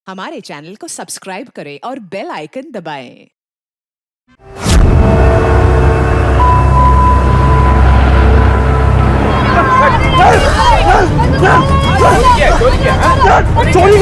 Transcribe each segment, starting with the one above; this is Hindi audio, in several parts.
हमारे चैनल को सब्सक्राइब करें और बेल आइकन दबाएं। चोरी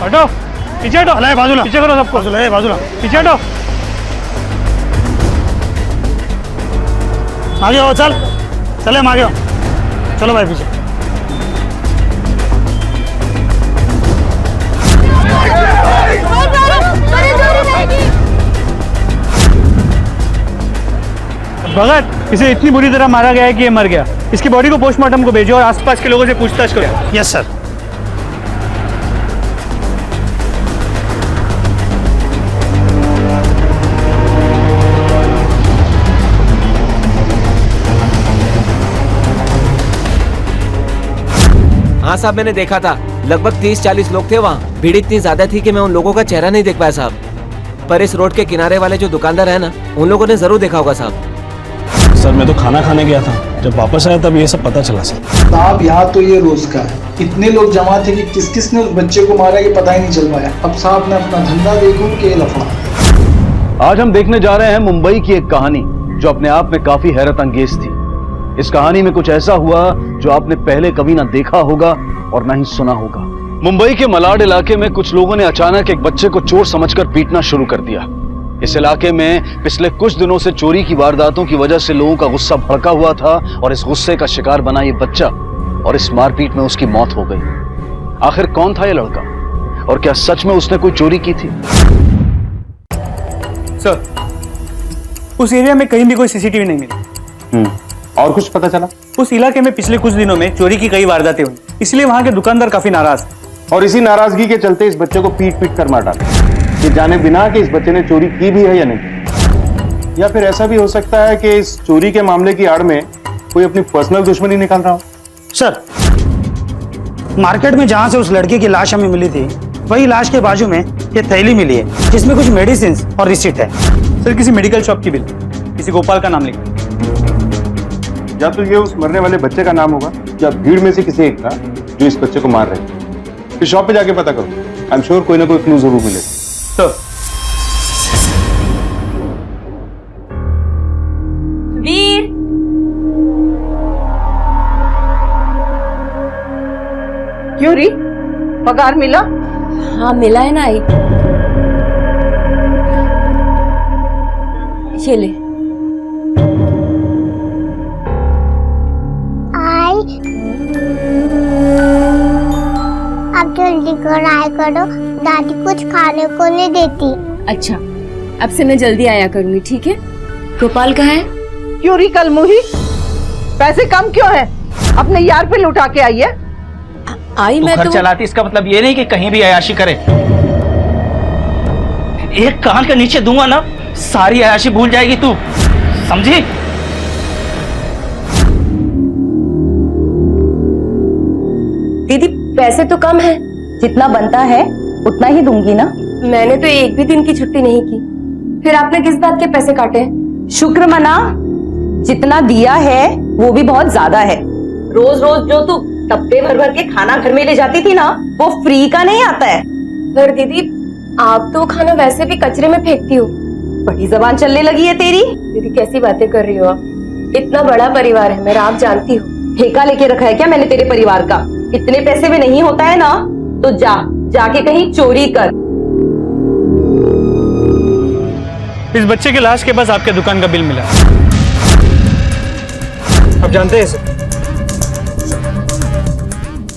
हटो, पीछे हटो, हलाए बाजूला, पीछे करो सबको, बाजूला, पीछे हटो, आगे आओ, चले हम आगे आओ, चलो भाई पीछे। भगत, इसे इतनी बुरी तरह मारा गया है कि ये मर गया। इसकी बॉडी को पोस्टमार्टम को भेजो और आसपास के लोगों से पूछताछ करो। Yes sir. हाँ साहब, मैंने देखा था। लगभग 30-40 लोग थे वहाँ। भीड़ इतनी ज्यादा थी कि मैं उन लोगों का चेहरा नहीं देख पाया साहब। पर इस रोड के किनारे वाले जो दुकानदार है ना, उन लोगों ने जरूर देखा होगा साहब। सर मैं तो खाना खाने गया था, जब वापस आया तब ये सब पता चला सर। साहब यहाँ तो ये रोज का है। इतने लोग जमा थे कि किस किस ने उस बच्चे को मारा ये पता ही नहीं चल पाया। अब साहब मैं अपना धंधा देखूं कि लफड़ा। आज हम देखने जा रहे हैं मुंबई की एक कहानी जो अपने आप में काफी हैरत अंगेज थी। इस कहानी में कुछ ऐसा हुआ जो आपने पहले कभी ना देखा होगा और ना ही सुना होगा। मुंबई के मलाड इलाके में कुछ लोगों ने अचानक एक बच्चे को चोर समझकर पीटना शुरू कर दिया। इस इलाके में पिछले कुछ दिनों से चोरी की वारदातों की वजह से लोगों का गुस्सा भड़का हुआ था और इस गुस्से का शिकार बना ये बच्चा और इस मारपीट में उसकी मौत हो गई। आखिर कौन था ये लड़का और क्या सच में उसने कोई चोरी की थी? सर, उस एरिया में कहीं भी कोई सीसीटीवी नहीं मिली। और कुछ पता चला? उस इलाके में पिछले कुछ दिनों में चोरी की कई वारदातें हुई, इसलिए वहां के दुकानदार काफी नाराज हैं। और इसी नाराजगी के चलते इस बच्चे को पीट पीट कर मार डाला, ये जाने बिना कि इस बच्चे ने चोरी की भी है या नहीं। या फिर ऐसा भी हो सकता है कि इस चोरी के मामले की आड़ में कोई अपनी पर्सनल दुश्मनी निकाल रहा हो। सर, मार्केट में जहां से उस लड़के की लाश हमें मिली थी, वही लाश के बाजू में ये थैली मिली है जिसमें कुछ मेडिसिन और रिसिप्ट है। सर, किसी मेडिकल शॉप की बिल, किसी गोपाल का नाम लिखा। या तो ये उस मरने वाले बच्चे का नाम होगा या भीड़ में से किसी एक का जो इस बच्चे को मार रहे हैं। फिर शॉप पे जाके पता करो, आई एम श्योर कोई ना कोई क्लू जरूर मिलेगा। सर, वीर, क्यों री, पगार मिला? हाँ मिला है ना। ये ले। अब जल्दी कराया करो, दादी कुछ खाने को नहीं देती। अच्छा, अब से मैं जल्दी आया करूंगी, ठीक है? गोपाल कहाँ है? क्यों री कल मुही, पैसे कम क्यों है? अपने यार पे लुटा के आई है। आई मैं घर तो चलाती, इसका मतलब ये नहीं कि कहीं भी अयाशी करे। एक कान के नीचे दूंगा ना, सारी अयाशी भूल जाएगी तू, समझी? दीदी पैसे तो कम है, जितना बनता है उतना ही दूंगी ना। मैंने तो एक भी दिन की छुट्टी नहीं की, फिर आपने किस बात के पैसे काटे? शुक्र मना, जितना दिया है वो भी बहुत ज्यादा है। रोज रोज जो तू डब्बे भर भर के खाना घर में ले जाती थी ना, वो फ्री का नहीं आता है। पर दीदी, आप तो खाना वैसे भी कचरे में फेंकती हो। बड़ी जबान चलने लगी है तेरी। दीदी कैसी बातें कर रही हो आप? इतना बड़ा परिवार है मेरा, आप जानती हो। ठेका लेके रखा है क्या मैंने तेरे परिवार का? इतने पैसे में नहीं होता है ना, तो जाके कहीं चोरी कर। इस बच्चे की लाश के पास आपके दुकान का बिल मिला। आप जानते हैं सर?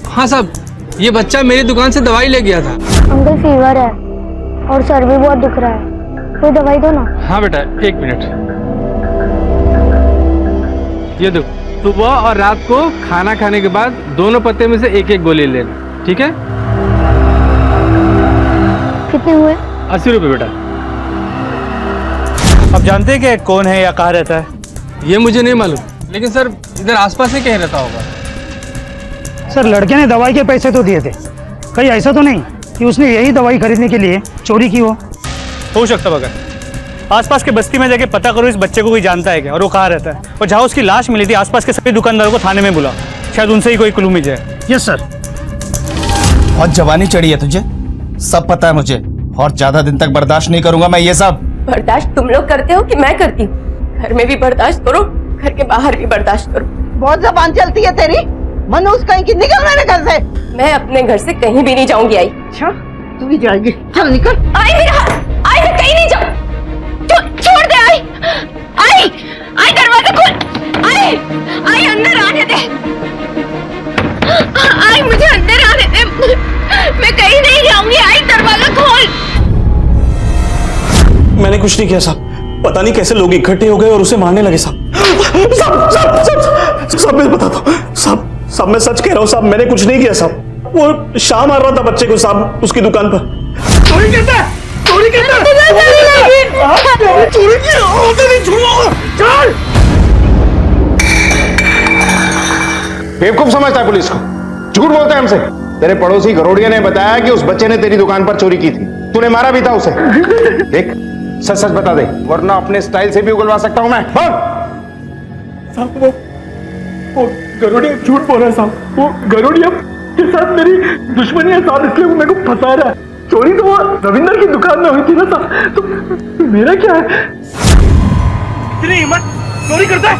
हाँ साहब, ये बच्चा मेरी दुकान से दवाई ले गया था। अंकल फीवर है और सर भी बहुत दुख रहा है, कोई दवाई दो ना। हाँ बेटा, एक मिनट। ये दो, सुबह और रात को खाना खाने के बाद दोनों पत्ते में से एक एक गोली लेना, ठीक है? कितने हुए? 80 रुपये बेटा। जानते हैं कि कौन है या कहाँ रहता है? ये मुझे नहीं मालूम, लेकिन सर इधर आसपास ही कहीं रहता होगा। सर लड़के ने दवाई के पैसे तो दिए थे, कहीं ऐसा तो नहीं कि उसने यही दवाई खरीदने के लिए चोरी की हो सकता मगर आसपास के बस्ती में जाके पता करो इस बच्चे को कोई जानता है क्या और वो कहाँ रहता है, और जहाँ उसकी लाश मिली थी आसपास के सभी दुकानदारों को थाने में बुला, शायद उनसे ही कोई क्लू मिल जाए। Yes sir. बहुत जवानी चढ़ी है तुझे, सब पता है मुझे, और ज्यादा दिन तक बर्दाश्त नहीं करूंगा मैं ये सब। बर्दाश्त तुम लोग करते हो कि मैं करती हूँ? घर में भी बर्दाश्त करो, घर के बाहर भी बर्दाश्त करो। बहुत जबान चलती है तेरी। मनोज कहीं की निकल मेरे घर से। मैं अपने घर से कहीं भी नहीं जाऊंगी। आई अच्छा तू भी जाएगी, चल निकल। आई मेरा हाथ, आई मैं कहीं नहीं जाऊँ, छोड़ दे। आई आई आई दरवाजा खोल। आई आई अंदर आने दे। आई मुझे अंदर आने दे, मैं कहीं नहीं जाऊंगी। आई दरवाजा खोल। मैंने कुछ नहीं किया साहब, पता नहीं कैसे लोग इकट्ठे हो गए और उसे मारने लगे साहब। साहब मैं बताता हूँ साहब, मैं सच कह रहा हूँ साहब, मैंने कुछ नहीं किया साहब। वो शाम आ रहा था बच्चे को साहब उसकी दुकान पर। चोरी करता है, चोरी करता है, चोरी किया होता नहीं, छुआ चल। बेवकूफ समझता है पुलिस को, झूठ बोलता है हमसे। तेरे पड़ोसी गरोड़िया ने बताया कि उस बच्चे ने तेरी दुकान पर चोरी की थी, तूने मारा भी था उसे। देख सच सच बता दे, वरना अपने स्टाइल से भी उगलवा सकता हूं मैं। साहब वो गरोड़िया झूठ बोल रहा है साहब, वो गरोड़िया के साथ मेरी दुश्मनी है साहब, इसलिए वो मेरे को फंसा रहा है। चोरी तो वो रविंदर की दुकान में हुई थी ना साहब, तो मेरा क्या है? इतनी हिम्मत, चोरी करता है?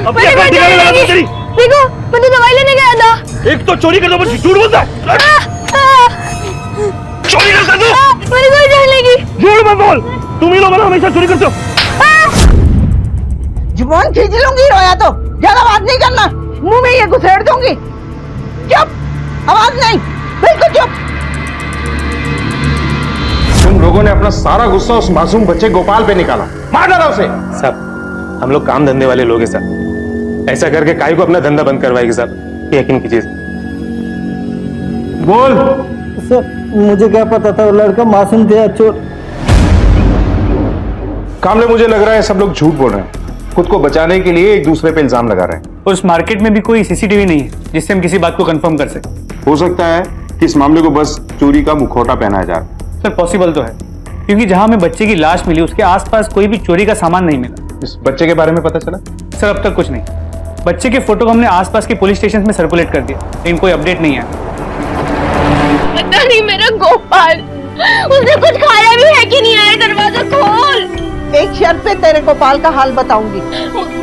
अब क्या दिखाने लगा तू तेरी? देखो मैं तो दवाई लेने गया था। एक तो चोरी करता है, झूठ बोलता है। चोरी करता तू? मेरी कोई जान लेगी। झूठ मत बोल, तुम ही लोग ना हमेशा चोरी करते हो। जुबान खींच लूंगी, रोया तो ज्यादा बात नहीं करना, मुंह में ये घुसेड़ दूंगी। चुप, आवाज नहीं, बिल्कुल चुप। तुम लोगों ने अपना सारा गुस्सा उस मासूम बच्चे गोपाल पे निकाला, मार डाला उसे। साहब हम लोग काम धंधे वाले लोग हैं साहब, ऐसा करके काई को अपना धंधा बंद करवाएगी साहब, यकीन कीजिए। बोल सर मुझे क्या पता था वो लड़का मासूम थे। चोर कामले, मुझे लग रहा है सब लोग झूठ बोल रहे हैं, खुद को बचाने के लिए एक दूसरे पे इल्जाम लगा रहे हैं। उस मार्केट में भी कोई सीसीटीवी नहीं है जिससे हम किसी बात को कंफर्म कर सके। हो सकता है कि इस मामले को बस चोरी का मुखौटा पहनाया जा रहा है। सर पॉसिबल तो है, क्योंकि जहां हमें बच्चे की लाश मिली उसके आसपास कोई भी चोरी का सामान नहीं मिला। इस बच्चे के बारे में पता चला? सर अब तक कुछ नहीं। बच्चे के फोटो को हमने आसपास के पुलिस स्टेशन में सर्कुलेट कर दिया, लेकिन कोई अपडेट नहीं है। पता नहीं मेरा गोपाल, उसने कुछ खाया भी है कि नहीं। आया दरवाजा खोल। एक शर्त पे तेरे गोपाल का हाल बताऊंगी।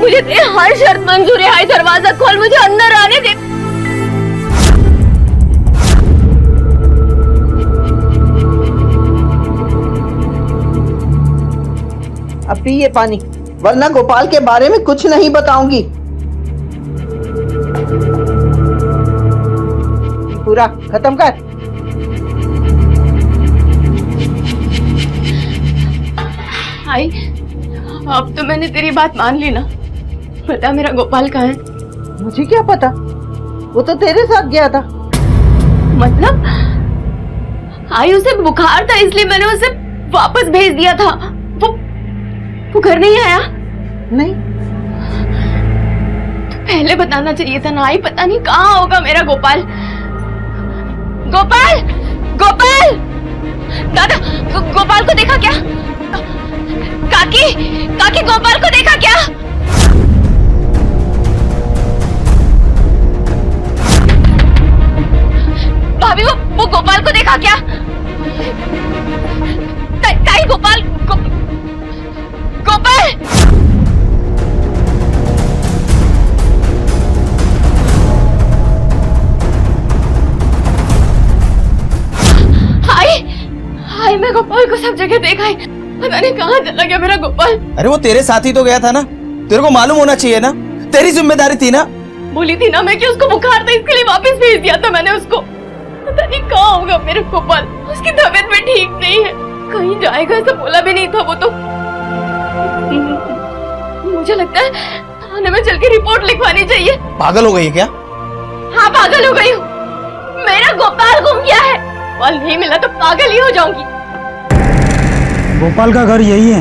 मुझे तेरी हर शर्त मंजूर है। आई दरवाजा खोल, मुझे अंदर आने दे। अब पी ये पानी, वरना गोपाल के बारे में कुछ नहीं बताऊंगी। पूरा खत्म कर। आई अब तो मैंने तेरी बात मान ली ना। बता मेरा गोपाल कहाँ है? मुझे क्या पता, वो तो तेरे साथ गया था। मतलब आई उसे बुखार था इसलिए मैंने उसे वापस भेज दिया था। वो घर नहीं आया? नहीं। तो पहले बताना चाहिए था ना। आई पता नहीं कहाँ होगा मेरा गोपाल। गोपाल, गोपाल, दादा गोपाल को देखा क्या? काकी, काकी गोपाल को देखा क्या? भाभी वो गोपाल को देखा क्या? ताई गोपाल, गोपाल। हाय मैं गोपाल को सब जगह देखा है, पता नहीं कहाँ चला गया मेरा गोपाल। अरे वो तेरे साथ ही तो गया था ना, तेरे को मालूम होना चाहिए ना, तेरी जिम्मेदारी थी ना। बोली थी ना मैं कि उसको बुखार था इसके लिए वापस भेज दिया था मैंने उसको। पता नहीं कहाँ होगा मेरा गोपाल, उसकी तबीयत में ठीक नहीं है, कहीं जाएगा ऐसा बोला भी नहीं था वो तो। मुझे लगता है थाने में चल के रिपोर्ट लिखवानी चाहिए। पागल हो गई है क्या? हाँ पागल हो गई हूँ, मेरा गोपाल गुम गया है, गोपाल नहीं मिला तो पागल ही हो जाऊंगी। गोपाल का घर यही है,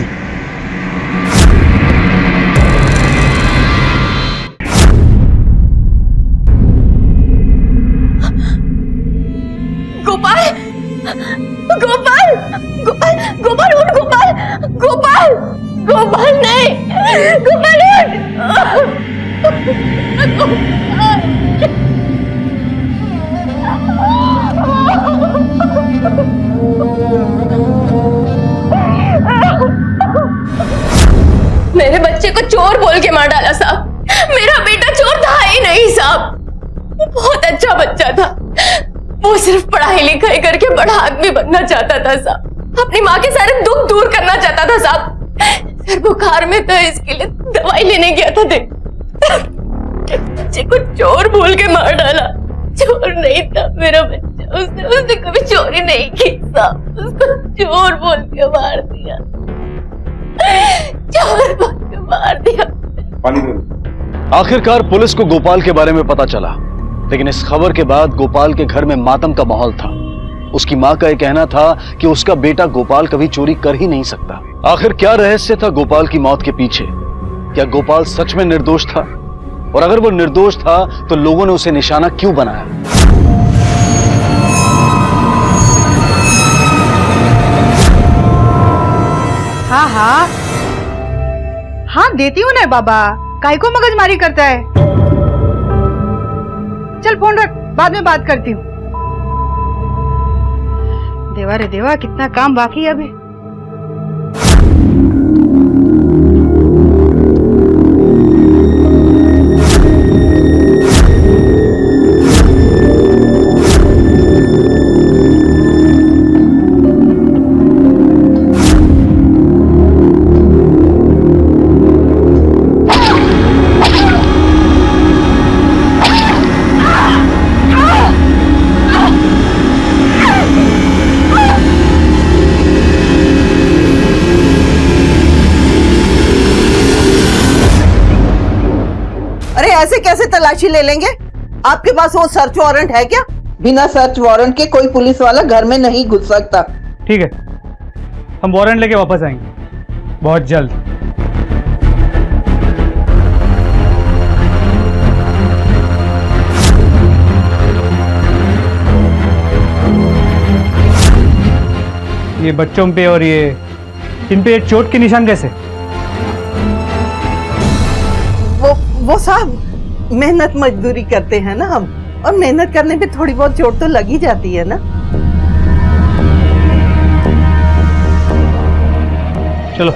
मेरे बच्चे को चोर बोल के मार डाला साहब। मेरा बेटा चोर था ही नहीं साहब, वो बहुत अच्छा बच्चा था। वो सिर्फ पढ़ाई लिखाई करके बड़ा आदमी बनना चाहता था साहब, अपनी माँ के सारे दुख दूर करना चाहता था साहब। सर बुखार में था, इसके लिए दवाई लेने गया था। देख बच्चे को चोर बोल के मार डाला। चोर नहीं था मेरा बच्चा, उसने कभी चोरी नहीं की साहब, उसको चोर बोल के मार दिया, चोर बोल के मार दिया। आखिरकार पुलिस को गोपाल के बारे में पता चला, लेकिन इस खबर के बाद गोपाल के घर में मातम का माहौल था। उसकी मां का यह कहना था कि उसका बेटा गोपाल कभी चोरी कर ही नहीं सकता। आखिर क्या रहस्य था गोपाल की मौत के पीछे? क्या गोपाल सच में निर्दोष था? और अगर वो निर्दोष था तो लोगों ने उसे निशाना क्यों बनाया? हाँ हाँ हाँ, देती हूँ ना बाबा, काहे को मगजमारी करता है। चल फोन रख, बाद में बात करती हूँ। देवा रे देवा, कितना काम बाकी है अभी। ऐसे कैसे तलाशी ले लेंगे? आपके पास वो सर्च वारंट है क्या? बिना सर्च वारंट के कोई पुलिस वाला घर में नहीं घुस सकता। ठीक है, हम वारंट लेके वापस आएंगे बहुत जल्द। ये बच्चों पे और ये इन पे चोट के निशान कैसे? वो साहब मेहनत मजदूरी करते हैं ना हम, और मेहनत करने पे थोड़ी बहुत चोट तो लगी जाती है ना। चलो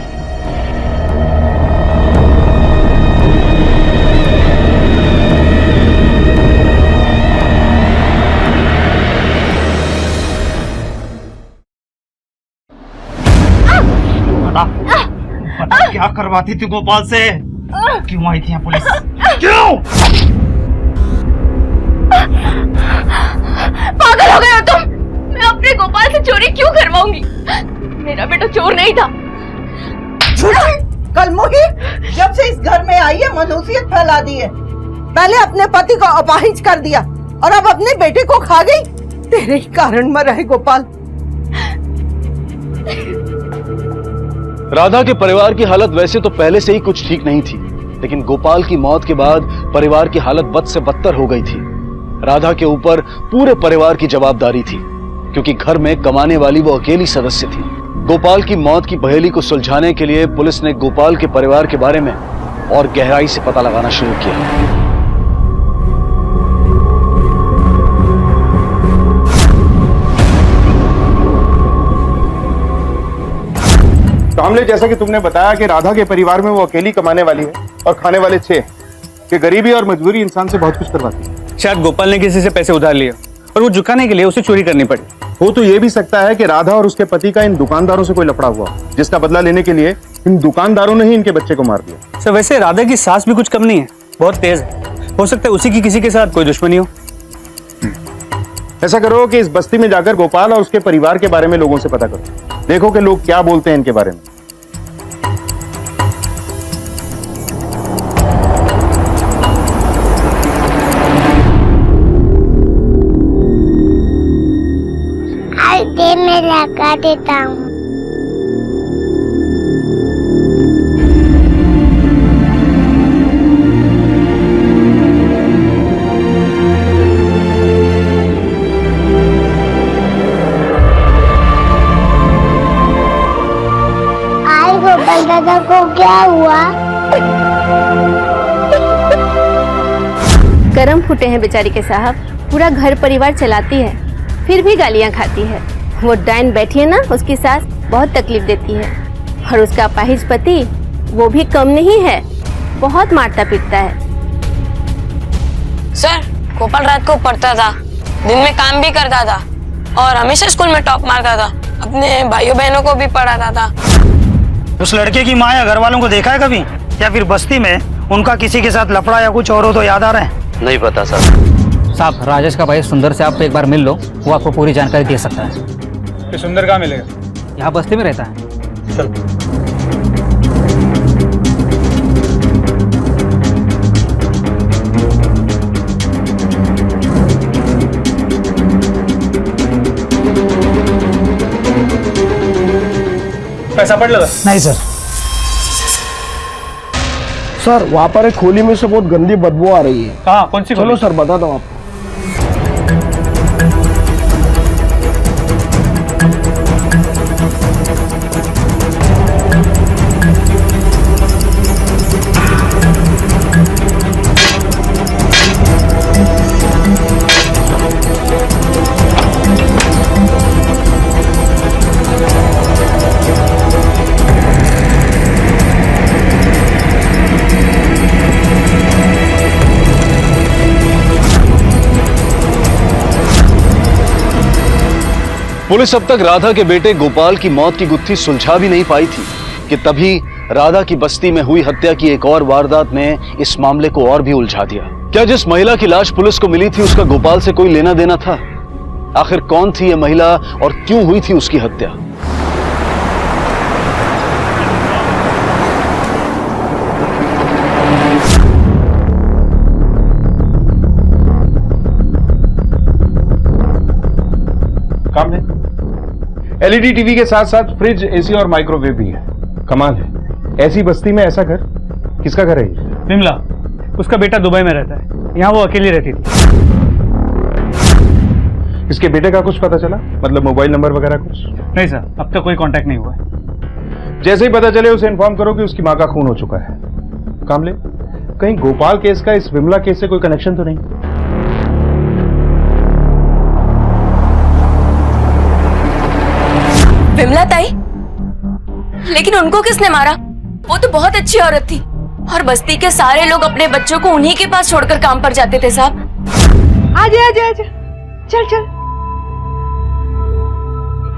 बता क्या करवाती थी गोपाल से? क्यों आई थी यहाँ पुलिस? क्यों? पागल हो गए हो तुम? मैं अपने गोपाल से चोरी क्यों करवाऊंगी? मेरा बेटा चोर नहीं था। कल मोही जब से इस घर में आई है मनहूसियत फैला दी है। पहले अपने पति को अपाहिज कर दिया और अब अपने बेटे को खा गई। तेरे ही कारण मरा है गोपाल। राधा के परिवार की हालत वैसे तो पहले से ही कुछ ठीक नहीं थी, लेकिन गोपाल की मौत के बाद परिवार की हालत बद से बदतर हो गई थी। राधा के ऊपर पूरे परिवार की जवाबदारी थी, क्योंकि घर में कमाने वाली वो अकेली सदस्य थी। गोपाल की मौत की पहेली को सुलझाने के लिए पुलिस ने गोपाल के परिवार के बारे में और गहराई से पता लगाना शुरू किया। कामले, जैसा कि तुमने बताया कि राधा के परिवार में वो अकेली कमाने वाली है और खाने वाले 6 कि गरीबी और मजबूरी इंसान से बहुत कुछ करवाती है। शायद गोपाल ने किसी से पैसे उधार लिए और वो चुकाने के लिए उसे चोरी करनी पड़ी। हो तो ये भी सकता है कि राधा और उसके पति का इन दुकानदारों से कोई लफड़ा हुआ, जिसका बदला लेने के लिए इन दुकानदारों ने ही इनके बच्चे को मार दिया। सर वैसे राधा की सास भी कुछ कम नहीं है, बहुत तेज है। हो सकता है उसी की किसी के साथ कोई दुश्मनी हो। ऐसा करो कि इस बस्ती में जाकर गोपाल और उसके परिवार के बारे में लोगों से पता करो, देखो कि लोग क्या बोलते हैं इनके बारे में। दे मैं लगा देता हूँ। आई गोपाल दादा को क्या हुआ? कर्म फूटे हैं बेचारी के साहब, पूरा घर परिवार चलाती है फिर भी गालियां खाती है। वो डाइन बैठी है ना, उसकी सास बहुत तकलीफ देती है, और उसका अपाहिज पति वो भी कम नहीं है, बहुत मारता पीटता है। सर, गोपाल रात को पढ़ता था, दिन में काम भी करता था और हमेशा स्कूल में टॉप मारता था, अपने भाइयों बहनों को भी पढ़ाता था। उस लड़के की माँ या घर वालों को देखा है कभी, या फिर बस्ती में उनका किसी के साथ लफड़ा या कुछ और हो तो याद आ रहा है? नहीं पता सर। साहब, राजेश का भाई सुंदर से आप एक बार मिल लो, वो आपको पूरी जानकारी दे सकता है। कि सुंदर कहाँ मिलेगा? यहाँ बस्ती में रहता है। चल। पैसा पड़ लगा? नहीं सर। सर, वहाँ पर एक खोली में से बहुत गंदी बदबू आ रही है। हाँ, कौन सी? चलो सर, बताता हूँ आपको। पुलिस अब तक राधा के बेटे गोपाल की मौत की गुत्थी सुलझा भी नहीं पाई थी कि तभी राधा की बस्ती में हुई हत्या की एक और वारदात ने इस मामले को और भी उलझा दिया। क्या जिस महिला की लाश पुलिस को मिली थी उसका गोपाल से कोई लेना देना था? आखिर कौन थी यह महिला और क्यों हुई थी उसकी हत्या? काम है। एलईडी टीवी के साथ साथ फ्रिज, एसी और माइक्रोवेव भी है। कमाल है, ऐसी बस्ती में ऐसा घर। किसका घर है ये? विमला, उसका बेटा दुबई में रहता है, यहाँ वो अकेली रहती थी। इसके बेटे का कुछ पता चला? मतलब मोबाइल नंबर वगैरह कुछ? नहीं सर, अब तक कोई कांटेक्ट नहीं हुआ है। जैसे ही पता चले उसे इन्फॉर्म करो कि उसकी माँ का खून हो चुका है। कामले, कहीं गोपाल केस का इस विमला केस से कोई कनेक्शन तो नहीं? विमला ताई? लेकिन उनको किसने मारा? वो तो बहुत अच्छी औरत थी और बस्ती के सारे लोग अपने बच्चों को उन्हीं के पास छोड़कर काम पर जाते थे। साहब, आजा आजा आजा, चल चल,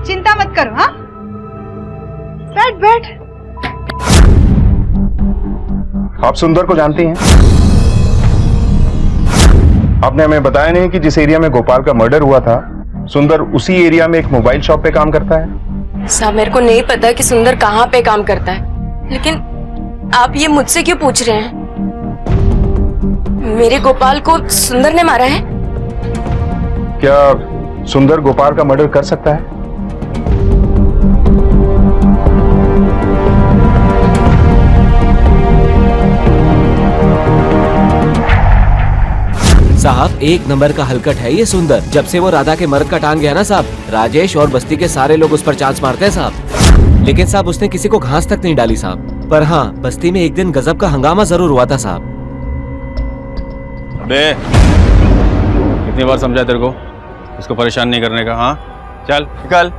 चिंता मत करो। हाँ, बैठ बैठ। आप सुंदर को जानती हैं? आपने हमें बताया नहीं कि जिस एरिया में गोपाल का मर्डर हुआ था, सुंदर उसी एरिया में एक मोबाइल शॉप पे काम करता है। साहब, मेरे को नहीं पता कि सुंदर कहाँ पे काम करता है, लेकिन आप ये मुझसे क्यों पूछ रहे हैं? मेरे गोपाल को सुंदर ने मारा है? क्या सुंदर गोपाल का मर्डर कर सकता है? साहब, एक नंबर का हलकट है ये सुंदर। जब से वो राधा के मर्द का टांग गया ना साहब, राजेश और बस्ती के सारे लोग उस पर चांस मारते हैं साहब। लेकिन साहब, उसने किसी को घास तक नहीं डाली साहब। पर हाँ, बस्ती में एक दिन गजब का हंगामा जरूर हुआ था साहब। अबे, कितनी बार समझा तेरे को इसको परेशान नहीं करने का? हाँ, चल निकल।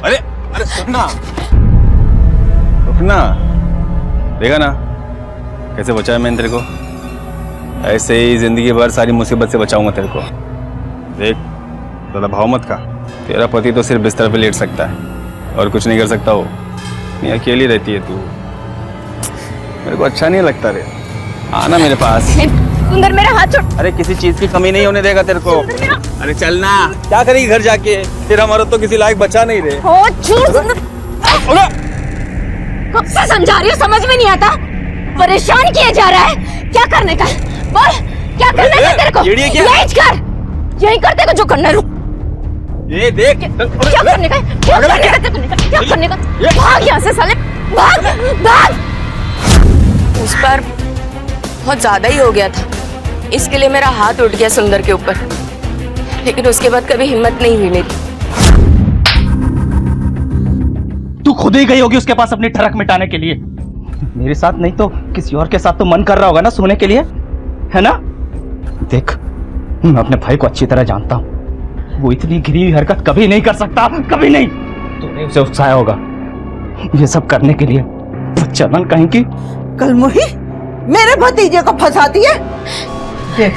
अरे अरे सुनना, रुकना। देखा ना कैसे बचाया मैंने तेरे को? ऐसे ही जिंदगी भर सारी मुसीबत से बचाऊंगा तेरे को। देख, ज़्यादा भाव मत खा। तेरा पति तो सिर्फ बिस्तर पे लेट सकता है और कुछ नहीं कर सकता। वो नहीं, अकेली रहती है तू। मेरे को अच्छा नहीं लगता रे। आना मेरे पास। सुंदर, मेरा हाथ छोड़। अरे किसी चीज की कमी नहीं होने देगा तेरे को। अरे चलना, क्या करेगी घर जाके? तेरा मर्द तो किसी लायक बच्चा नहीं रहे। कब से समझा रही हूँ, समझ में नहीं आता? परेशान किया जा रहा है। क्या करने का? बोल, क्या करने का तेरे को? यही कर, यही कर, तेरे को जो करना है। ये देख, क्या करने का? क्या करने का? क्या करने का? भाग यहाँ से साले, भाग भाग। उस पर बहुत ज्यादा ही हो गया था, इसके लिए मेरा हाथ उठ गया सुंदर के ऊपर। लेकिन उसके बाद कभी हिम्मत नहीं हुई मेरी। तू खुद ही गई होगी उसके पास अपनी ठरक मिटाने के लिए। मेरे साथ नहीं तो किसी और के साथ तो मन कर रहा होगा ना सोने के लिए, है ना? देख, मैं अपने भाई को अच्छी तरह जानता हूँ, वो इतनी गिरी हुई हरकत कभी नहीं कर सकता, कभी नहीं। तूने उसे उकसाया होगा ये सब करने के लिए। चलन कहीं की कलमुही मेरे भतीजे को फंसाती है। देख,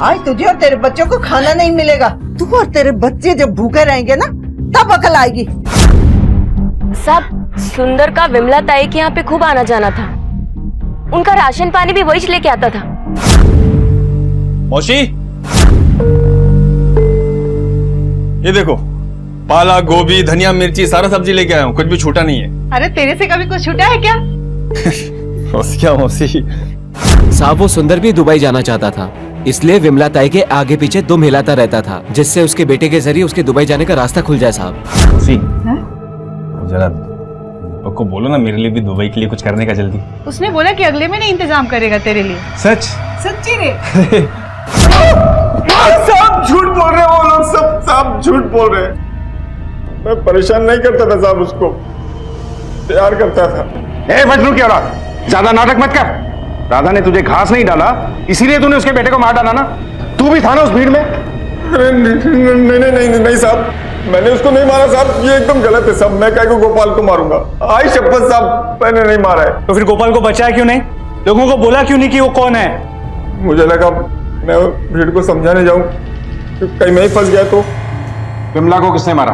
आज तुझे और तेरे बच्चों को खाना नहीं मिलेगा। तू और तेरे बच्चे जब भूखे रहेंगे ना तब अकल आएगी। साहब, सुंदर का विमला ताई के यहाँ पे खूब आना जाना था। उनका राशन पानी भी वही लेके आता था। मौसी, ये देखो, पालक, गोभी, धनिया, मिर्ची सारा सब्जी लेके आया हूँ, कुछ भी छूटा नहीं है। अरे तेरे से कभी कुछ छूटा है क्या? क्या मौसी? साहब, वो सुंदर भी दुबई जाना चाहता था, इसलिए विमला ताई के आगे पीछे दुम हिलाता रहता था, जिससे उसके बेटे के जरिए उसके दुबई जाने का रास्ता खुल जाए। साहब, मौसी, जरा दीपक को बोलो ना मेरे लिए भी दुबई के लिए कुछ करने का जल्दी। उसने बोला कि अगले महीने इंतजाम करेगा तेरे लिए। सच? सच्ची रे? सब झूठ बोल रहे हैं वो लोग, सब झूठ बोल रहे हैं। मैं परेशान नहीं करता था साहब, उसको प्यार करता था। ए मजनू की औलाद, ज्यादा नाटक मत कर। राधा ने तुझे घास नहीं डाला, इसीलिए तूने उसके बेटे को मार डाला ना। तू भी था ना उस भीड़ में? अरे नहीं साहब, मैंने उसको नहीं मारा साहब, ये एकदम गलत है साहब। मैं क्या को गोपाल को मारूंगा? आई शपथ साहब, मैंने नहीं मारा है। तो फिर गोपाल को बचाया क्यों नहीं? लोगों को बोला क्यों नहीं कि वो कौन है? मुझे लगा मैं भीड़ को समझाने जाऊं, कहीं मैं ही फंस गया तो। विमला को किसने मारा?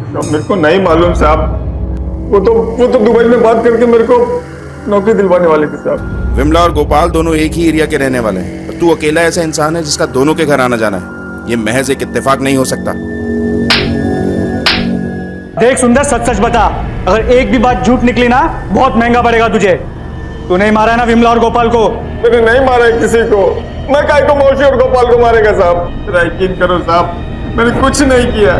मेरे को नहीं मालूम साहब, वो तो दुबई में बात करके मेरे को नौकरी दिलवाने वाले थे साहब। विमला और गोपाल दोनों एक ही एरिया के रहने वाले हैं, और तू अकेला ऐसा इंसान है जिसका दोनों के घर आना जाना है। ये महज एक इत्तेफाक नहीं हो सकता। देख सुंदर, सच सच बता, अगर एक भी बात झूठ निकली ना बहुत महंगा पड़ेगा तुझे। तू नहीं मारा है ना विमला और गोपाल को? मैंने नहीं मारा है किसी को। मैं काय को मौसी और गोपाल को मारेगा साहब? यकीन करो साहब, मैंने कुछ नहीं किया।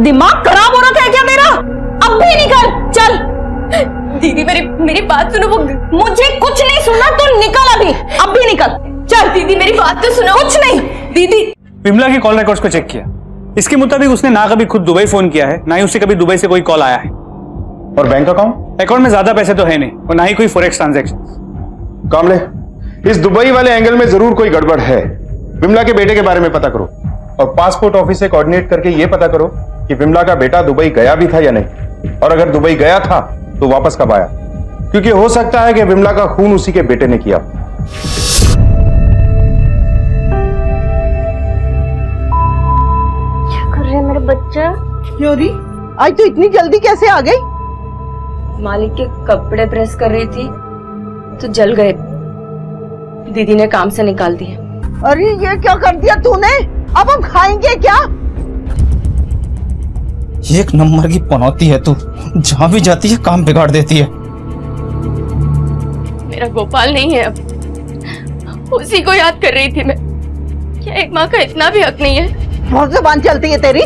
दिमाग खराब हो रखा है क्या तेरा? अब भी निकल, चल। दीदी मेरी बात सुनो। वो मुझे कुछ नहीं सुना, तो निकल अभी, अब भी निकल, चल। दीदी मेरी बात तो सुनो। कुछ नहीं। दीदी, विमला के कॉल रिकॉर्ड्स को चेक किया, इसके मुताबिक उसने ना कभी खुद दुबई फोन किया है, ना ही उसे कभी दुबई से कोई कॉल आया है। और बैंक अकाउंट में ज्यादा पैसे तो है नहीं, और ना ही कोई फॉरेक्स ट्रांजैक्शन। कामले, इस दुबई वाले एंगल में जरूर कोई गड़बड़ है। विमला के बेटे के बारे में पता करो, और पासपोर्ट ऑफिस से कोऑर्डिनेट करके यह पता करो कि विमला का बेटा दुबई गया भी था या नहीं, और अगर दुबई गया था तो वापस कब आया, क्योंकि हो सकता है कि विमला का खून उसी के बेटे ने किया। क्या कर रहे हैं मेरे बच्चा? क्योरी, आज तो इतनी जल्दी कैसे आ गई? मालिक के कपड़े प्रेस कर रही थी तो जल गए, दीदी ने काम से निकाल दिए। अरे ये क्या कर दिया तूने? अब हम खाएंगे क्या? एक नंबर की पनौती है तू, जहां भी जाती है काम बिगाड़ देती है। मेरा गोपाल नहीं है, अब उसी को याद कर रही थी मैं। क्या एक माँ का इतना भी हक नहीं है? बहुत जुबान चलती है तेरी।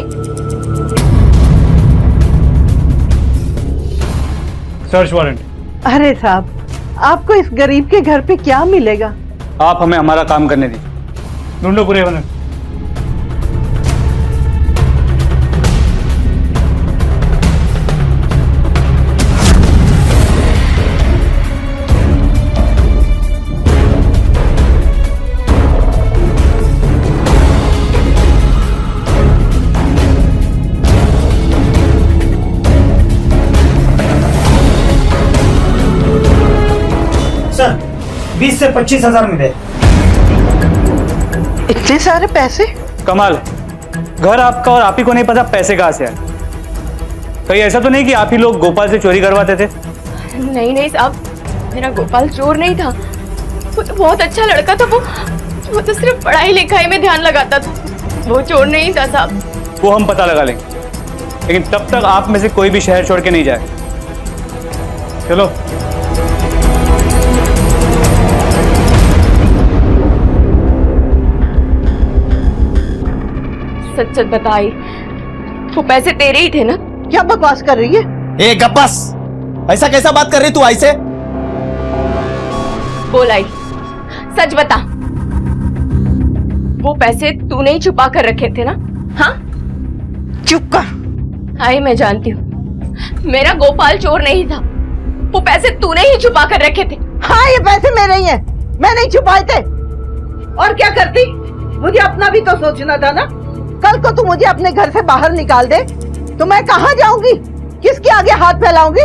Search warrant. अरे साहब, आपको इस गरीब के घर पे क्या मिलेगा? आप हमें हमारा काम करने दीजिए, ढूंढो पूरे वारंट। से 25,000 मिले। इतने सारे पैसे? कमाल, घर आपका और आप ही को नहीं पता पैसे कहाँ से आए। कहीं ऐसा तो नहीं कि आप ही लोग गोपाल से चोरी करवाते थे? नहीं नहीं साहब, मेरा गोपाल चोर नहीं था। वो तो बहुत अच्छा लड़का था। वो तो सिर्फ पढ़ाई लिखाई में ध्यान लगाता था। वो चोर नहीं था साहब। वो हम पता लगा लेंगे, लेकिन तब तक आप में से कोई भी शहर छोड़ के नहीं जाए। चलो। सच सच बताई, वो पैसे तेरे ही थे ना? क्या बकवास कर रही है? ए गब्बस, ऐसा कैसा बात कर रही तू आई से? बोल आई, सच बता। वो पैसे तूने ही छुपा कर रखे थे ना? हाँ, चुप कर। आई मैं जानती हूँ, मेरा गोपाल चोर नहीं था। वो पैसे तूने ही छुपा कर रखे थे। हाँ, ये पैसे मेरे ही हैं, मैं नहीं छुपाए थे। और क्या करती? मुझे अपना भी तो सोचना था ना। कल को तू मुझे अपने घर से बाहर निकाल दे तो मैं कहाँ जाऊंगी, किसके आगे हाथ फैलाऊंगी?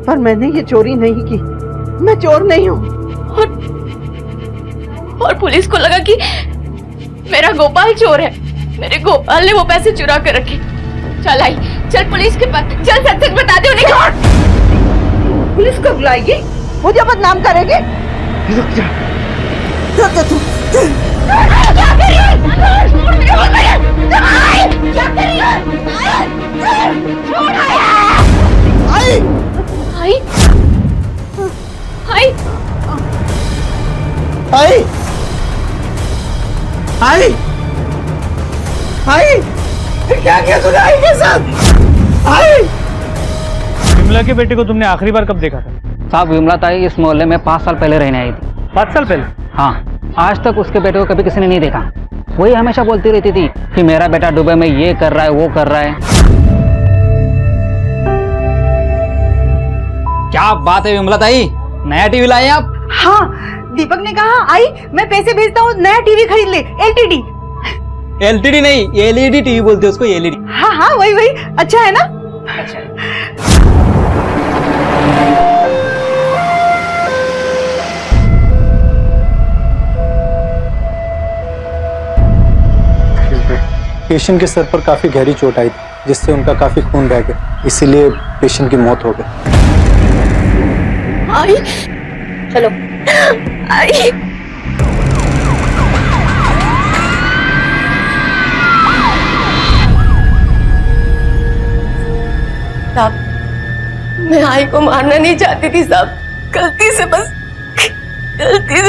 पर मैंने ये चोरी नहीं की, मैं चोर नहीं हूँ। और पुलिस को लगा कि मेरा गोपाल चोर है। मेरे गोपाल ने वो पैसे चुरा कर रखे। चल आई, चल पुलिस के पास, चल सच सच बता दे उन्हें। पुलिस को बुलाएगी, मुझे बदनाम करेगी? रुक जा, रुक जा तू। क्या कर रही है? क्या कर रही है? छोड़ आई। आई आई आई आई आई, क्या किया तूने आई के साथ? आई, विमला के बेटे को तुमने आखिरी बार कब देखा था? साहब विमला ताई इस मोहल्ले में 5 साल पहले रहने आई थी। 5 साल पहले? हाँ, आज तक उसके बेटे को कभी किसी ने नहीं देखा। वही हमेशा बोलती रहती थी कि मेरा बेटा दुबई में ये कर रहा है, वो कर रहा है। क्या बात है विमला ताई, नया टीवी लाए आप? हाँ, दीपक ने कहा आई मैं पैसे भेजता हूँ, नया टीवी खरीद ले। एलटीडी। एलटीडी नहीं, एलईडी टीवी बोलते हैं उसको, एलईडी। हाँ हाँ, वही वही। अच्छा है ना? अच्छा है। पेशेंट के सर पर काफी गहरी चोट आई थी, जिससे उनका काफी खून बह गया, इसीलिए पेशेंट की मौत हो गई। आई, चलो आई। साहब, मैं आई को मारना नहीं चाहती थी साहब। गलती से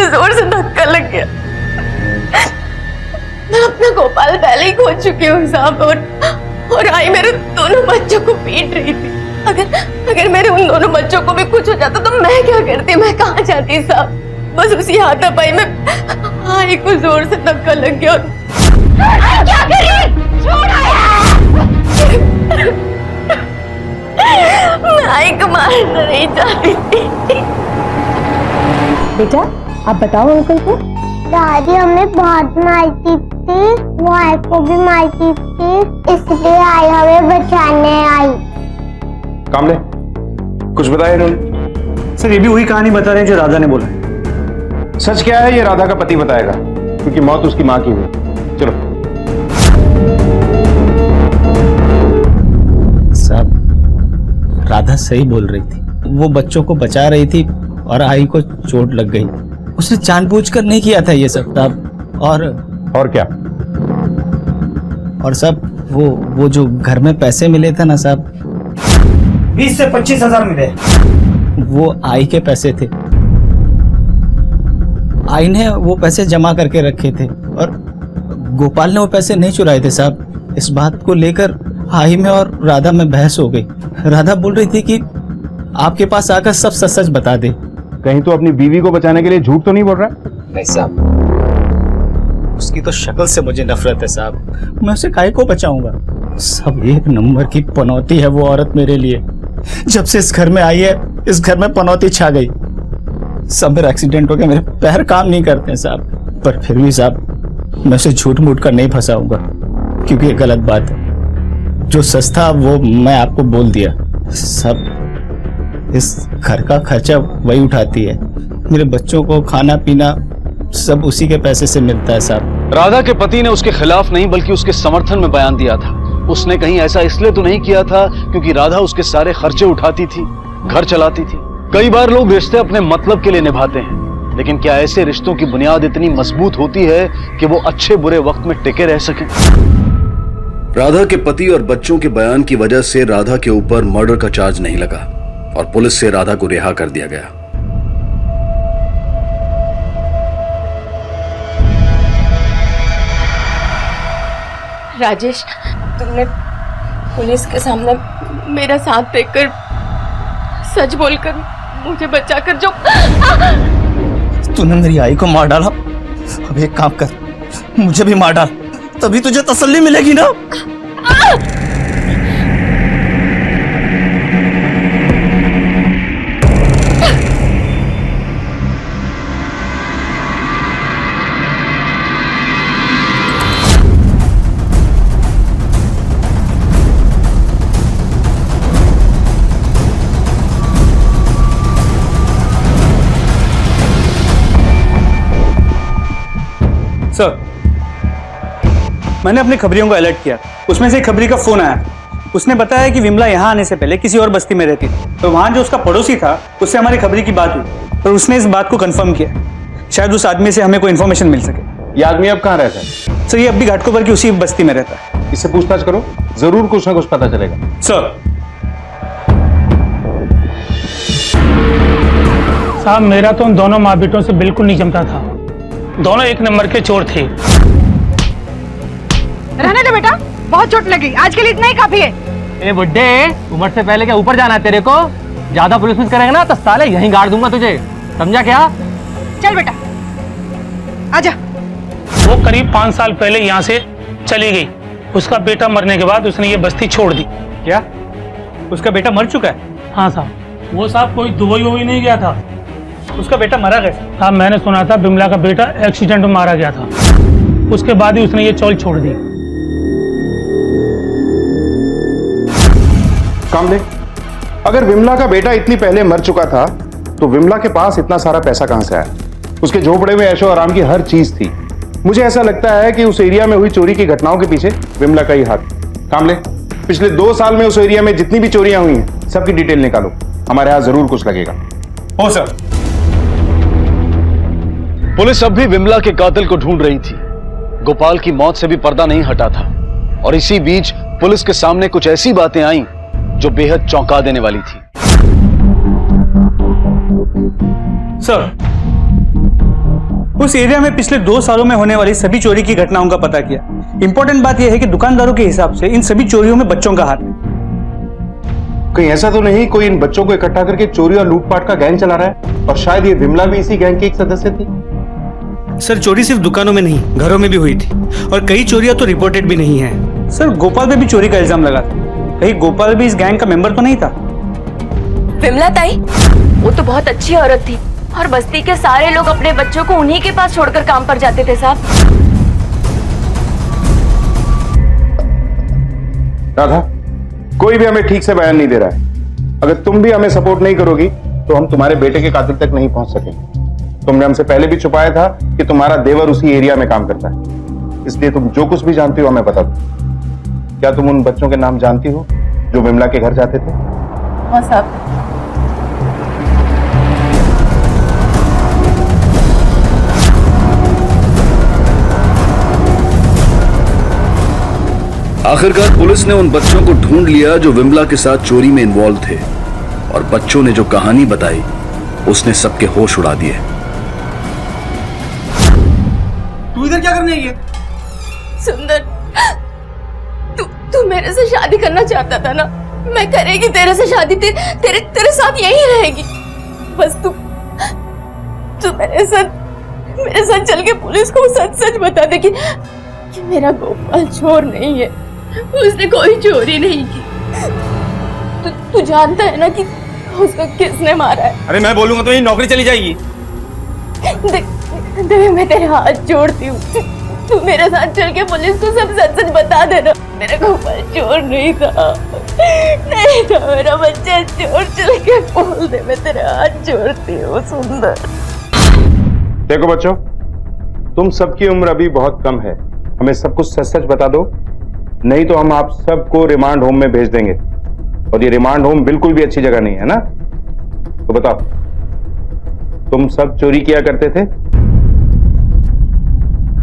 जोर से धक्का लग गया। मैं अपना गोपाल पहले ही खो चुकी हूँ साहब, और आई मेरे दोनों बच्चों को पीट रही थी। अगर मेरे उन दोनों बच्चों को भी कुछ हो जाता तो मैं क्या करती, मैं कहाँ जाती साहब? बस उसी हाथापाई में आई को जोर से धक्का लग गया। क्या कर रही? छोड़ मैं आई को मारना नहीं चाहती थी। बेटा आप बताओ अंकल को। दादी हमें बहुत मारती थी, वो आई को भी मारती थी, इसलिए आई हमें बचाने आई। कामले, कुछ बताया इन्होंने? सर ये भी वही कहानी बता रहे हैं जो राधा ने बोला। सच क्या है ये राधा का पति बताएगा, क्योंकि मौत उसकी माँ की हुई। चलो। साहब राधा सही बोल रही थी, वो बच्चों को बचा रही थी और आई को चोट लग गई। उसने जानबूझकर नहीं किया था ये सब साहब। और क्या? और साहब वो जो घर में पैसे मिले थे ना साहब, 20 से 25,000 मिले, वो आई के पैसे थे। आई ने वो पैसे जमा करके रखे थे और गोपाल ने वो पैसे नहीं चुराए थे साहब। इस बात को लेकर आई में और राधा में बहस हो गई। राधा बोल रही थी कि आपके पास आकर सब सच सच बता दे। कहीं तो अपनी बीवी को बचाने के लिए झूठ तो नहीं बोल रहा? नहीं साहब, उसकी तो शक्ल से मुझे नफरत है साहब। मैं उसे काहे को बचाऊंगा? सब एक नंबर की पनौती है वो औरत मेरे लिए। जब से इस घर में आई है, इस घर में पनौती छा गई। सब मेरा एक्सीडेंट हो गया, मेरे पैर काम नहीं करते हैं साहब। पर फिर भी साहब मैं उसे झूठ मूठ कर नहीं फंसाऊंगा, क्योंकि ये गलत बात है। जो सच था वो मैं आपको बोल दिया। सब इस घर का खर्चा वही उठाती है। मेरे बच्चों को खाना पीना सब उसी के पैसे से मिलता है साहब। राधा के पति ने उसके खिलाफ नहीं बल्कि उसके समर्थन में बयान दिया था। उसने कहीं ऐसा इसलिए तो नहीं किया था क्योंकि राधा उसके सारे खर्चे उठाती थी, घर चलाती थी। कई बार लोग रिश्ते अपने मतलब के लिए निभाते हैं, लेकिन क्या ऐसे रिश्तों की बुनियाद इतनी मजबूत होती है कि वो अच्छे बुरे वक्त में टिके रह सकें? राधा के पति और बच्चों के बयान की वजह से राधा के ऊपर मर्डर का चार्ज नहीं लगा और पुलिस से राधा को रिहा कर दिया गया। राजेश, तुमने पुलिस के सामने मेरा साथ देकर, सच बोलकर मुझे बचाकर जो तूने मेरी आई को मार डाला, अब एक काम कर, मुझे भी मार डाल, तभी तुझे तसल्ली मिलेगी ना। सर, मैंने अपने खबरियों को अलर्ट किया। उसमें से एक खबरी का फोन आया। उसने बताया कि विमला यहाँ आने से पहले किसी और बस्ती में रहती थी, तो वहां जो उसका पड़ोसी था उससे हमारी खबरी की बात हुई और उसने इस बात को कंफर्म किया। शायद उस आदमी से हमें कोई इन्फॉर्मेशन मिल सके। ये आदमी अब कहाँ रहता है? सर, ये अब भी घाटकोपर की उसी बस्ती में रहता है। इससे पूछताछ करो, जरूर कुछ ना कुछ पता चलेगा। सर, साहब मेरा तो उन दोनों माँ बेटों से बिल्कुल नहीं जमता था। दोनों एक नंबर के चोर थे। रहने दे बेटा, बहुत चोट लगी, आज के लिए इतना ही काफी है। ए बुड्ढे, उम्र से पहले क्या ऊपर जाना है तेरे को? ज्यादा पुलिस मिस करेगा ना तो साले यहीं गाड़ दूंगा तुझे, समझा क्या? चल बेटा, आजा। वो करीब 5 साल पहले यहाँ से चली गई। उसका बेटा मरने के बाद उसने ये बस्ती छोड़ दी। क्या उसका बेटा मर चुका है? हाँ साहब, वो साहब कोई दुबई वही नहीं गया था। उसका बेटा मरा कैसे? हाँ, मैंने सुना था बिमला का बेटा एक्सीडेंट में मारा गया था। उसके बाद ही उसने ये चौल छोड़ दी। कामले, अगर विमला का बेटा इतनी पहले मर चुका था तो विमला के पास इतना सारा पैसा कहां से आया? उसके झोपड़े में ऐशो आराम की हर चीज थी। मुझे ऐसा लगता है कि उस एरिया में हुई चोरी की घटनाओं के पीछे विमला का ही हाथ। कामले, पिछले 2 साल में उस एरिया में जितनी भी चोरियां हुई हैं सबकी डिटेल निकालो, हमारे यहां जरूर कुछ लगेगा। हो सर। पुलिस अब भी विमला के कातिल को ढूंढ रही थी। गोपाल की मौत से भी पर्दा नहीं हटा था और इसी बीच पुलिस के सामने कुछ ऐसी बातें आईं जो बेहद चौंका देने वाली थी। सर, उस एरिया में पिछले 2 सालों में होने वाली सभी चोरी की घटनाओं का पता किया। इंपॉर्टेंट बात यह है कि दुकानदारों के हिसाब से इन सभी चोरियों में बच्चों का हाथ है। कहीं ऐसा तो नहीं कोई इन बच्चों को इकट्ठा करके चोरी और लूटपाट का गैंग चला रहा है? और शायद ये विमला भी इसी गैंग की एक सदस्य थी। सर, चोरी सिर्फ दुकानों में नहीं, घरों में भी हुई थी और कई चोरियां तो रिपोर्टेड भी नहीं है। सर, गोपाल पे भी चोरी का इल्जाम लगा था। कहीं गोपाल भी इस गैंग का मेंबर तो नहीं था? विमला ताई, वो तो बहुत अच्छी औरत थी और बस्ती के सारे लोग अपने बच्चों को उन्हीं के पास छोड़कर काम पर जाते थे साहब। राधा, कोई भी हमें ठीक से बयान नहीं दे रहा है। अगर तुम भी हमें सपोर्ट नहीं करोगी तो हम तुम्हारे बेटे के कातिल तक नहीं पहुंच सकेंगे। तुमने हमसे पहले भी छुपाया था कि तुम्हारा देवर उसी एरिया में काम करता है, इसलिए तुम जो कुछ भी जानती हो हमें बता दो। क्या तुम उन बच्चों के नाम जानती हो जो विमला के घर जाते थे? हाँ साहब। आखिरकार पुलिस ने उन बच्चों को ढूंढ लिया जो विमला के साथ चोरी में इन्वॉल्व थे और बच्चों ने जो कहानी बताई उसने सबके होश उड़ा दिए। तू इधर क्या करने आई है? सुंदर, तू मेरे से शादी करना चाहता था ना? मैं करेगी तेरे से शादी, तेरे साथ यही रहेगी। बस तू मेरे साथ चल के पुलिस को सच बता दे कि मेरा गोपाल चोर नहीं है, उसने कोई चोरी नहीं की। तू जानता है ना कि उसको किसने मारा है? अरे मैं बोलूंगा तो ये नौकरी चली जाएगी। देख, मैं तेरे हाथ जोड़ती हूँ, तू मेरे साथ चल के पुलिस को सब सच बता देना। मेरा गोपाल चोर नहीं था, नहीं था मेरा बच्चा चोर। चल के बोल दे, मैं तेरे हाथ जोड़ती हूँ सुंदर। देखो बच्चों, तुम सबकी उम्र अभी बहुत कम है, हमें सब कुछ सच सच बता दो, नहीं तो हम आप सबको रिमांड होम में भेज देंगे। और ये रिमांड होम बिल्कुल भी अच्छी जगह नहीं है ना। तो बताओ, तुम सब चोरी किया करते थे?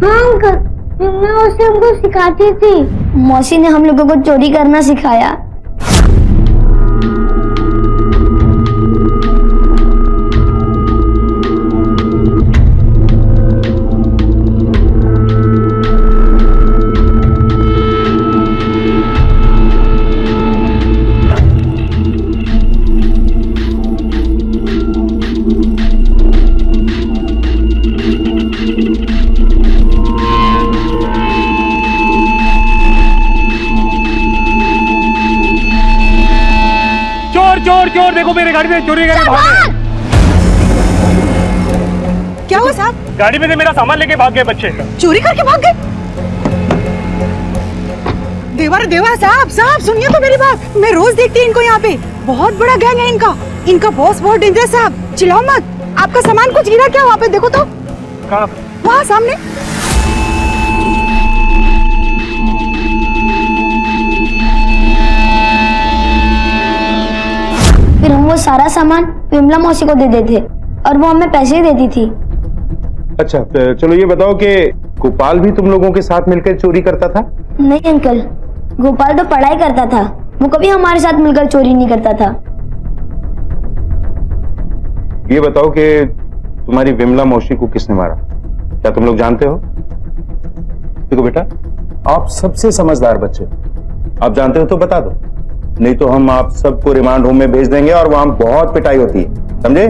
हाँ अंकल, मौसी हमको सिखाती थी। मौसी ने हम लोगों को चोरी करना सिखाया। चोर चोर, देखो मेरे गाड़ी में चोरी करके भागे। क्या हुआ साहब? गाड़ी में से मेरा सामान लेके भाग गए बच्चे। चोरी करके भाग गए? देवर देवर साहब, साहब सुनिए तो मेरी बात, मैं रोज देखती हूँ इनको यहाँ पे, बहुत बड़ा गैंग है इनका। इनका बॉस बहुत डेंजरस साहब, चिल्लाओ मत। आपका सामान कुछ गिरा क्या वहाँ पे? देखो तो। कहाँ? वहाँ सामने। फिर हम वो सारा सामान विमला मौसी को दे देते और वो हमें पैसे देती थी। अच्छा, चलो ये बताओ कि गोपाल भी तुम लोगों के साथ मिलकर चोरी करता था? नहीं अंकल, गोपाल तो पढ़ाई करता था, वो कभी हमारे साथ मिलकर चोरी नहीं करता था। ये बताओ कि तुम्हारी विमला मौसी को किसने मारा, क्या तुम लोग जानते हो? देखो बेटा, आप सबसे समझदार बच्चे, आप जानते हो तो बता दो, नहीं तो हम आप सबको रिमांड होम में भेज देंगे और वहां बहुत पिटाई होती है, समझे?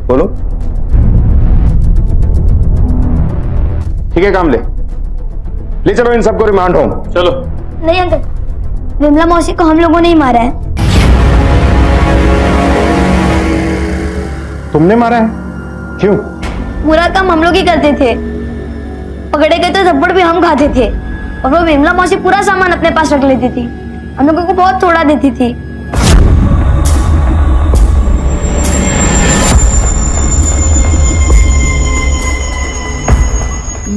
बोलो। ठीक है, काम ले चलो इन सबको रिमांड होम। चलो। नहीं अंकल, विमला मौसी को हम लोगों ने ही मारा है। तुमने मारा है? क्यों? पूरा काम हम लोग ही करते थे, पकड़े गए तो थप्पड़ भी हम खाते थे, और वो विमला मौसी पूरा सामान अपने पास रख लेती थी, हम लोगों को बहुत थोड़ा देती थी।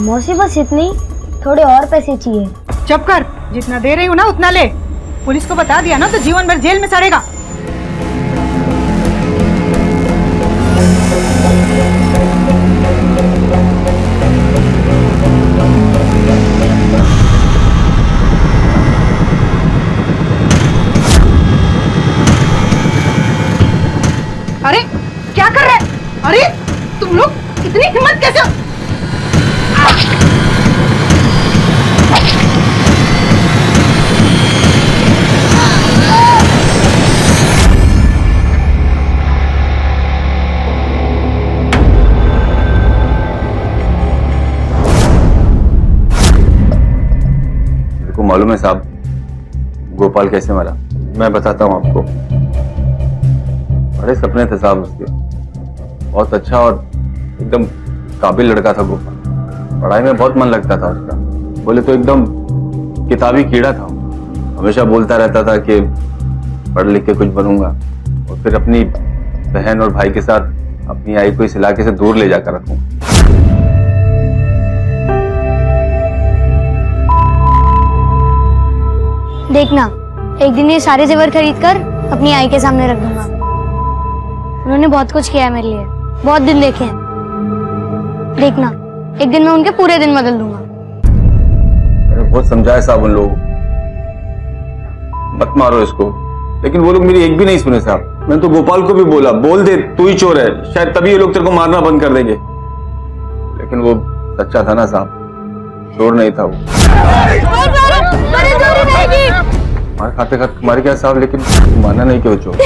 मौसी बस इतनी, थोड़े और पैसे चाहिए। चुप कर, जितना दे रही हूँ ना उतना ले। पुलिस को बता दिया ना तो जीवन भर जेल में सड़ेगा। अरे क्या कर रहे? अरे तुम लोग इतनी हिम्मत कैसे? देखो मालूम है साहब गोपाल कैसे मरा? मैं बताता हूँ आपको। बड़े सपने थे साहब उसके, बहुत अच्छा और एकदम काबिल लड़का था गोपाल, पढ़ाई में बहुत मन लगता था उसका, बोले तो एकदम किताबी कीड़ा था, हमेशा बोलता रहता था कि पढ़ लिख के कुछ बनूंगा और फिर अपनी बहन और भाई के साथ अपनी आई को इस इलाके से दूर ले जाकर रखूंगा। देखना, एक दिन ये सारे जेवर खरीद कर अपनी आई के सामने रख दूंगा। उन्होंने बहुत कुछ किया है मेरे लिए, बहुत दिन देखे हैं। देखना, एक दिन मैं उनके पूरे दिन बदल दूंगा। मैंने बहुत समझाया साहब उन लोगों, मत मारो इसको, लेकिन वो लोग मेरी एक भी नहीं सुने साहब। मैंने तो गोपाल को भी बोला, बोल दे तू ही चोर है, शायद तभी ये लोग तेरे को मारना बंद कर देंगे, लेकिन वो सच्चा था ना साहब, चोर नहीं था वो। मार खाते खाते मार गया साहब, लेकिन माना नहीं कि वो चोर।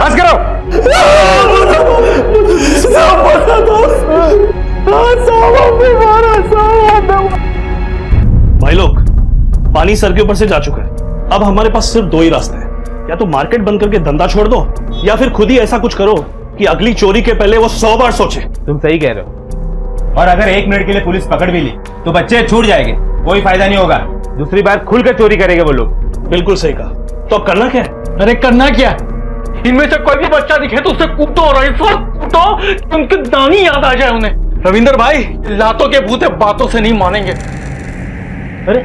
बस करो। भाई लोग, पानी सर के ऊपर से जा चुका है, अब हमारे पास सिर्फ दो ही रास्ते हैं, या तो मार्केट बंद करके धंधा छोड़ दो या फिर खुद ही ऐसा कुछ करो कि अगली चोरी के पहले वो 100 बार सोचे। तुम सही कह रहे हो। और अगर 1 मिनट के लिए पुलिस पकड़ भी ली तो बच्चे छूट जाएंगे, कोई फायदा नहीं होगा। दूसरी बार खुलकर चोरी करेंगे वो लोग। बिल्कुल सही कहा। तो अब करना क्या है? अरे करना क्या, इनमें से कोई भी बच्चा दिखे तो उसे कूटो और ऐसा कूटो कि उनकी नानी याद आ जाए उन्हें। रविंदर भाई, लातों के भूत बातों से नहीं मानेंगे। अरे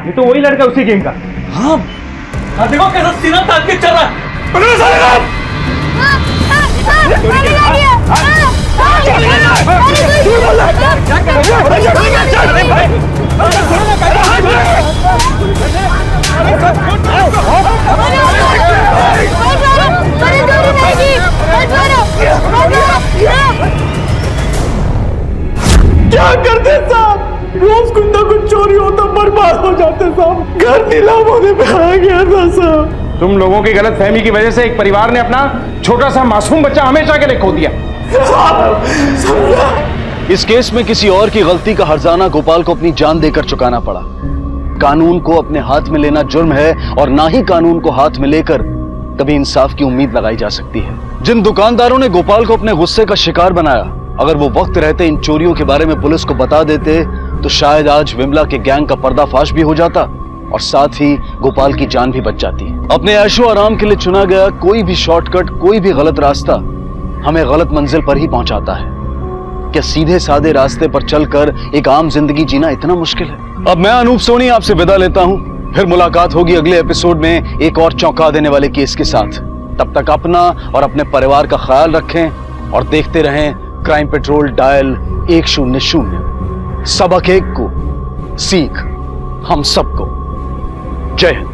ये तो वही लड़का उसी गैंग का। हाँ, देखो कैसा सीना तान के चल रहा है। क्या करते साहब, रोज कुछ ना कुछ चोरी होता, बर्बाद हो जाते साहब। घर नीलाम होने पे आ गया था साहब। तुम लोगों की गलत फहमी की वजह से एक परिवार ने अपना छोटा सा मासूम बच्चा हमेशा के लिए खो दिया। इस केस में किसी और की गलती का हर्जाना गोपाल को अपनी जान देकर चुकाना पड़ा। कानून को अपने हाथ में लेना जुर्म है और ना ही कानून को हाथ में लेकर कभी इंसाफ की उम्मीद लगाई जा सकती है। जिन दुकानदारों ने गोपाल को अपने गुस्से का शिकार बनाया, अगर वो वक्त रहते इन चोरियों के बारे में पुलिस को बता देते तो शायद आज विमला के गैंग का पर्दाफाश भी हो जाता और साथ ही गोपाल की जान भी बच जाती। अपने ऐशो आराम के लिए चुना गया कोई भी शॉर्टकट, कोई भी गलत रास्ता हमें गलत मंजिल पर ही पहुंचाता है। क्या सीधे साधे रास्ते पर चलकर एक आम जिंदगी जीना इतना मुश्किल है? अब मैं अनूप सोनी आपसे विदा लेता हूं। फिर मुलाकात होगी अगले एपिसोड में एक और चौंका देने वाले केस के साथ। तब तक अपना और अपने परिवार का ख्याल रखें और देखते रहें क्राइम पेट्रोल डायल 100। सबक एक को, सीख हम सबको। जय Hind.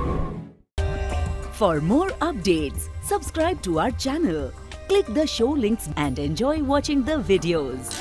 For more updates, subscribe to our channel, click the show links and enjoy watching the videos.